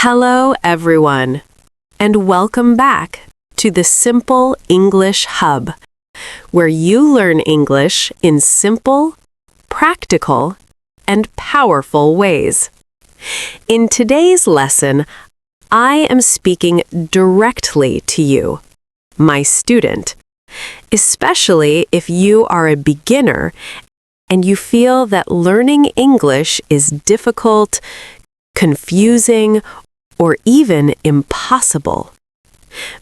Hello, everyone, and welcome back to the Simple English Hub, where you learn English in simple, practical, and powerful ways. In today's lesson, I am speaking directly to you, my student, especially if you are a beginner and you feel that learning English is difficult, confusing, or even impossible.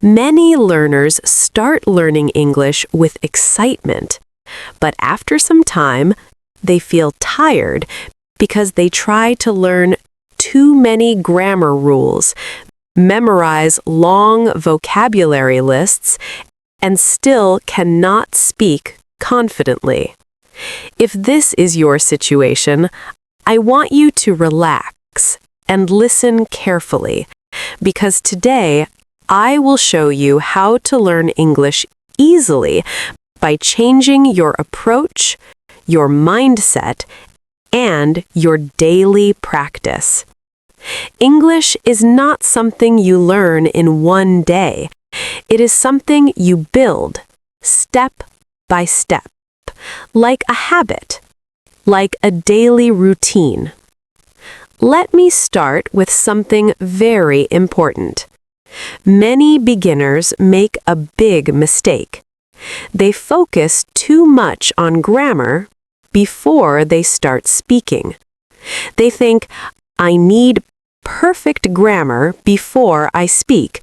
Many learners start learning English with excitement, but after some time, they feel tired because they try to learn too many grammar rules, memorize long vocabulary lists, and still cannot speak confidently. If this is your situation, I want you to relax and listen carefully, because today I will show you how to learn English easily by changing your approach, your mindset, and your daily practice. English is not something you learn in one day. It is something you build step by step, like a habit, like a daily routine. Let me start with something very important. Many beginners make a big mistake. They focus too much on grammar before they start speaking. They think, I need perfect grammar before I speak.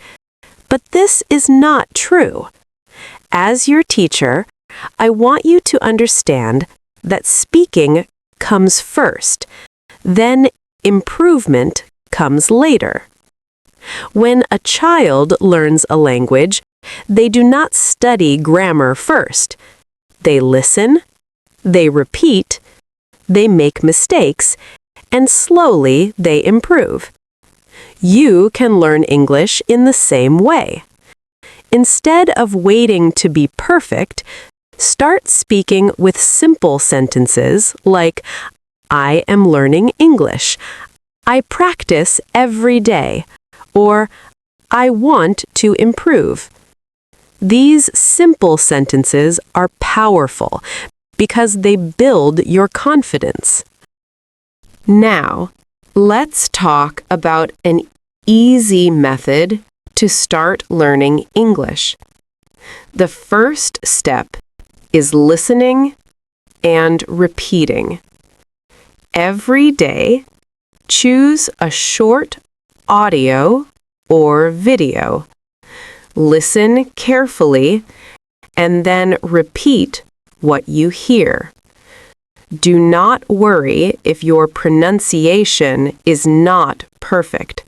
But this is not true. As your teacher, I want you to understand that speaking comes first, then improvement comes later. When a child learns a language, they do not study grammar first. They listen, they repeat, they make mistakes, and slowly they improve. You can learn English in the same way. Instead of waiting to be perfect, start speaking with simple sentences like, I am learning English. I practice every day. Or, I want to improve. These simple sentences are powerful because they build your confidence. Now, let's talk about an easy method to start learning English. The first step is listening and repeating. Every day, choose a short audio or video. Listen carefully and then repeat what you hear. Do not worry if your pronunciation is not perfect.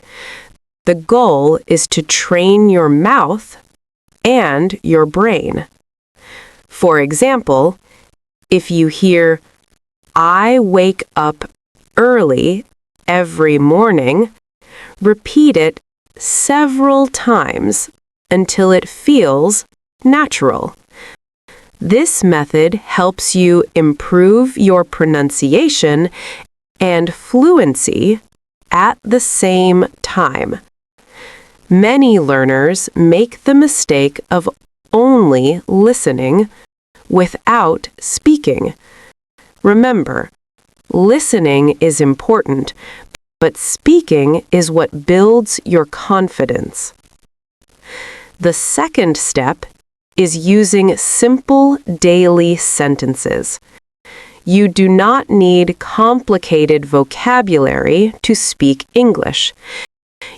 The goal is to train your mouth and your brain. For example, if you hear, I wake up early every morning, repeat it several times until it feels natural. This method helps you improve your pronunciation and fluency at the same time. Many learners make the mistake of only listening without speaking. Remember, listening is important, but speaking is what builds your confidence. The second step is using simple daily sentences. You do not need complicated vocabulary to speak English.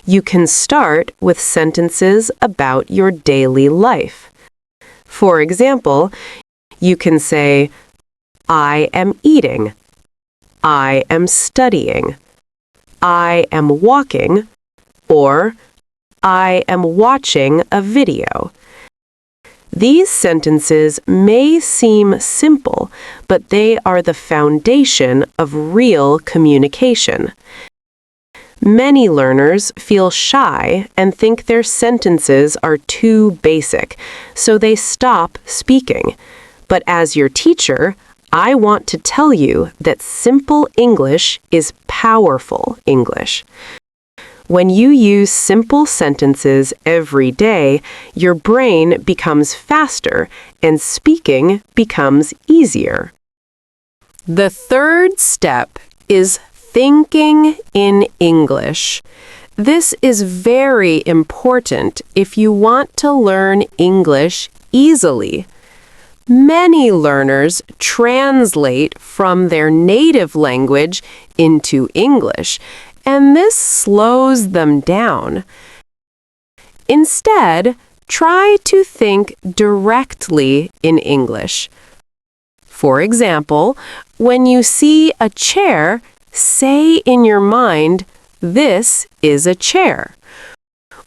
You can start with sentences about your daily life. For example, you can say, I am eating. I am studying. I am walking. Or, I am watching a video. These sentences may seem simple, but they are the foundation of real communication. Many learners feel shy and think their sentences are too basic, so they stop speaking. But as your teacher, I want to tell you that simple English is powerful English. When you use simple sentences every day, your brain becomes faster and speaking becomes easier. The third step is thinking in English. This is very important if you want to learn English easily. Many learners translate from their native language into English, and this slows them down. Instead, try to think directly in English. For example, when you see a chair, say in your mind, "This is a chair."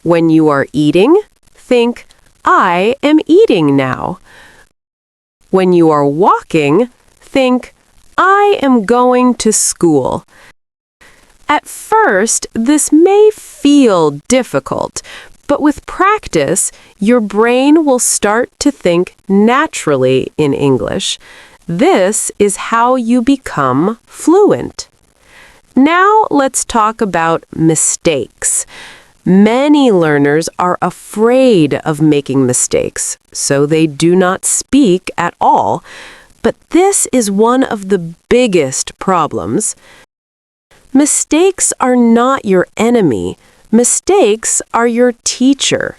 When you are eating, think, "I am eating now." When you are walking, think, "I am going to school." At first, this may feel difficult, but with practice, your brain will start to think naturally in English. This is how you become fluent. Now let's talk about mistakes. Many learners are afraid of making mistakes, so they do not speak at all. But this is one of the biggest problems. Mistakes are not your enemy. Mistakes are your teacher.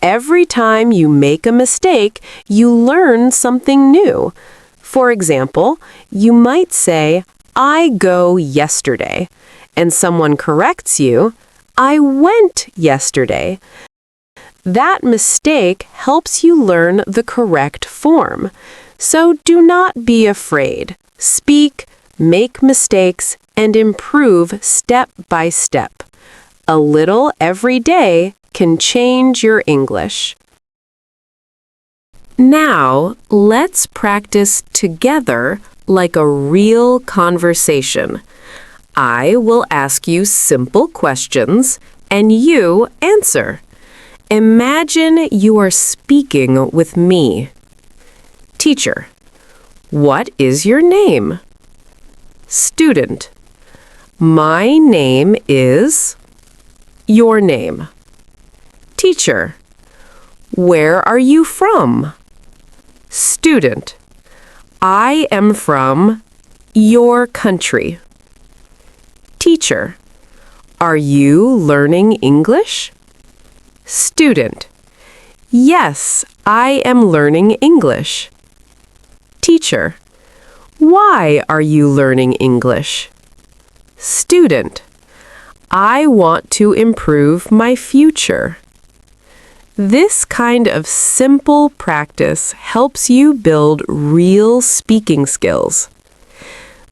Every time you make a mistake, you learn something new. For example, you might say, "I go yesterday," and someone corrects you, "I went yesterday." That mistake helps you learn the correct form. So do not be afraid. Speak, make mistakes, and improve step by step. A little every day can change your English. Now, let's practice together like a real conversation. I will ask you simple questions, and you answer. Imagine you are speaking with me. Teacher, what is your name? Student, my name is... Your name. Teacher, where are you from? Student, I am from your country. Teacher, are you learning English? Student, yes, I am learning English. Teacher, why are you learning English? Student, I want to improve my future. This kind of simple practice helps you build real speaking skills.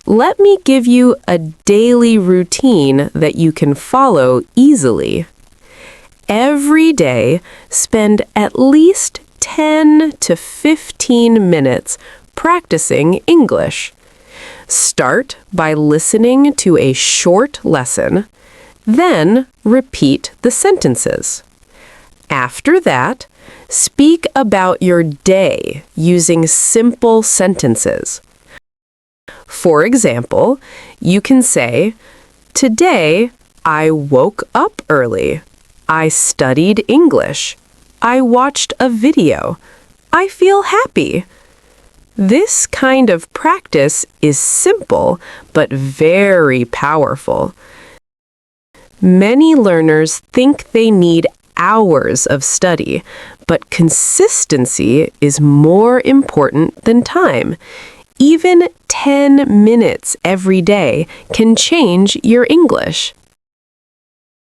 Let me give you a daily routine that you can follow easily. Every day, spend at least 10 to 15 minutes practicing English. Start by listening to a short lesson, then repeat the sentences. After that, speak about your day using simple sentences. For example, you can say, "Today, I woke up early. I studied English. I watched a video. I feel happy." This kind of practice is simple but very powerful. Many learners think they need hours of study, but consistency is more important than time. Even 10 minutes every day can change your English.